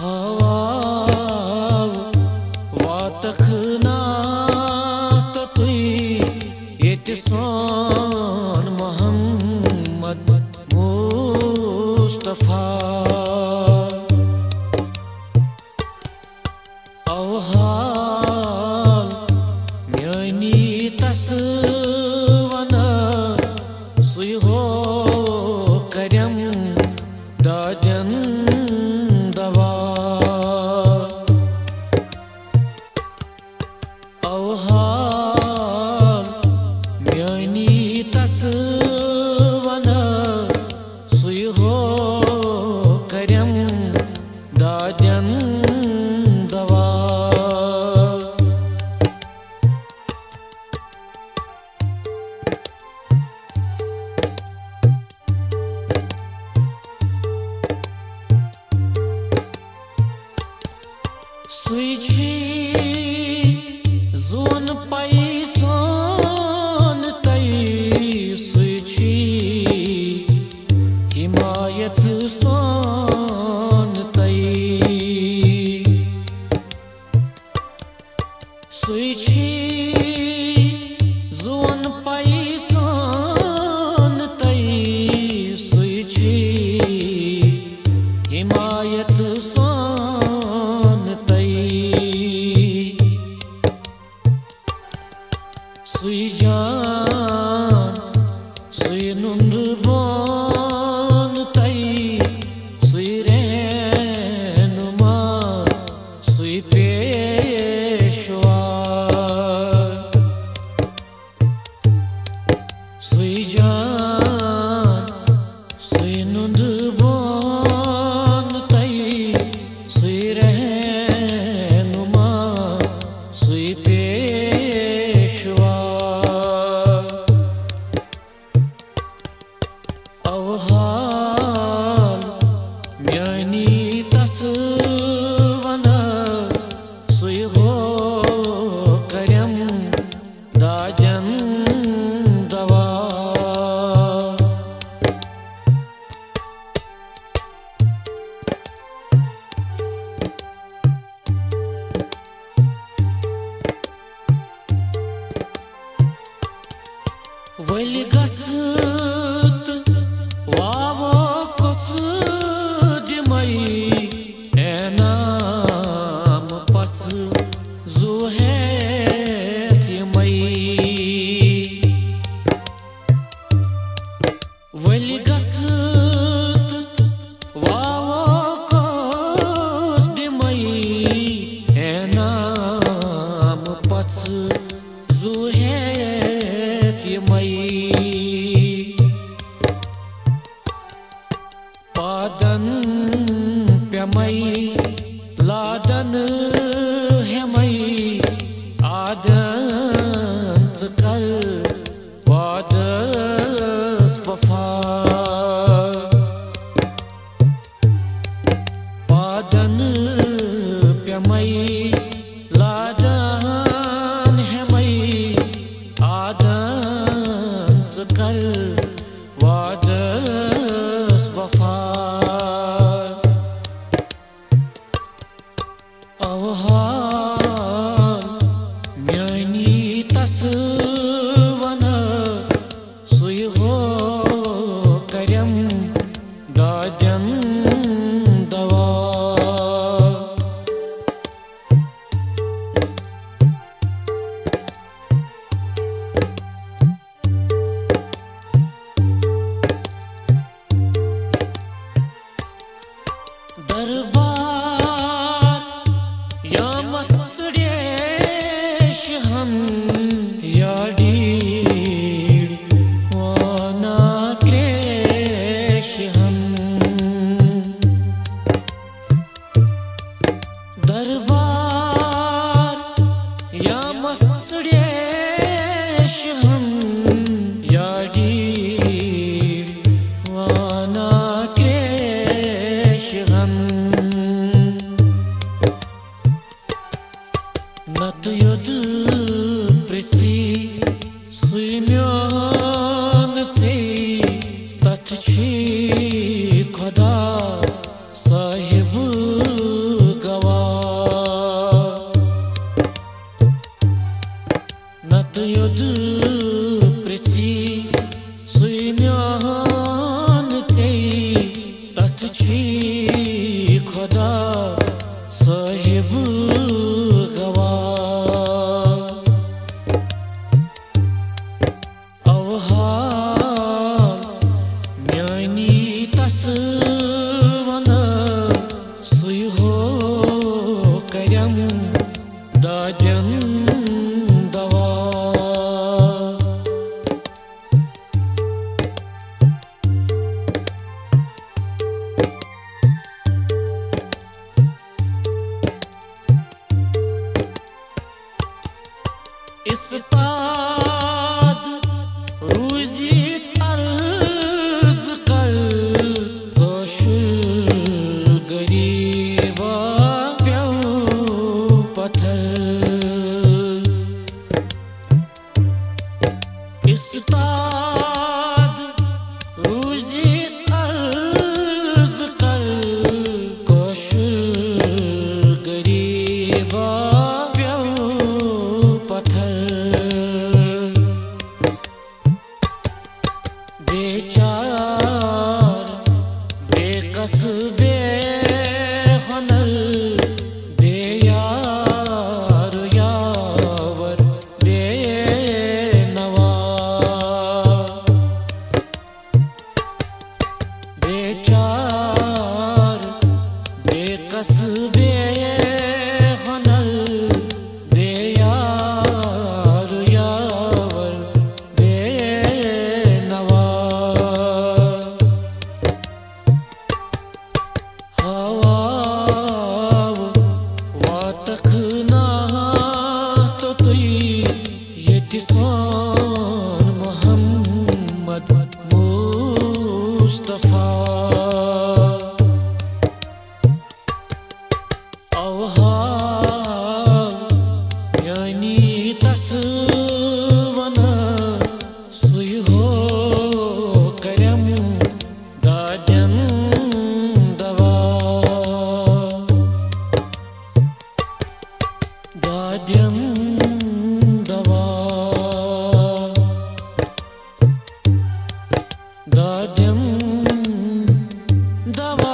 हवा वातखना तो तुई ये सोन मोहम्मद मुस्तफा औहाल म्यानी तस वना सुई हो करम दादन दवा औहाल म्यानी तस वना सुई हो करम दादन दवा सुई जोन पैसन तई सुई हिमायत सोन तई सुई जोन पैसन तई सुई हिमायत सोन सुई जान सुई नुंद बोन तई सुई रहनुमा सुई पेशवा सुई जान सुई नुंद बोन तई सुई रहनुमा सुई पेशवा औहाल म्यानी तस वना सुई हो करम दादन दवा वली गत वावो कुछ दिमई एनाम पछ जुहे थिमई वली गत वावो कुछ दिमई एनाम पछ जुहे थिमई पादन प्यमई लादन हेमई आदन कर वादस वफा पादन प्यमई लादन हेमई आदन कर वादस वफा औहाल म्यानी तस वना सुई हो करम दादन दवा दरबार या मत्सडेश हम याडीड वाना क्रेश हम दरबार या मत्सडेश हम याडीड वाना क्रेश हम नत युद्ध प्रसी सुम्यान थे तथ छी खुदा साहिब खुदा साहिब गवा अवहार म्यानी तस वन सुई हो करम दाजम दवा इस्ताद रूजी अर्ज कर कशुर गरीबा प्यो पत्थर इस्ताद रूजी अर्ज कर कशुर गरीबा बेचार बेकस बेहुनर बेयार यावर बेनवा बेचार बेकस बेहुनर बेयार यावर बेनवा हवाव वातखना तो तुई यतिसान मोहम्मद मुस्तफा अवहाव यानी तस वना सुई हो करम दाजन दवा दाजन दवा दाजन दवा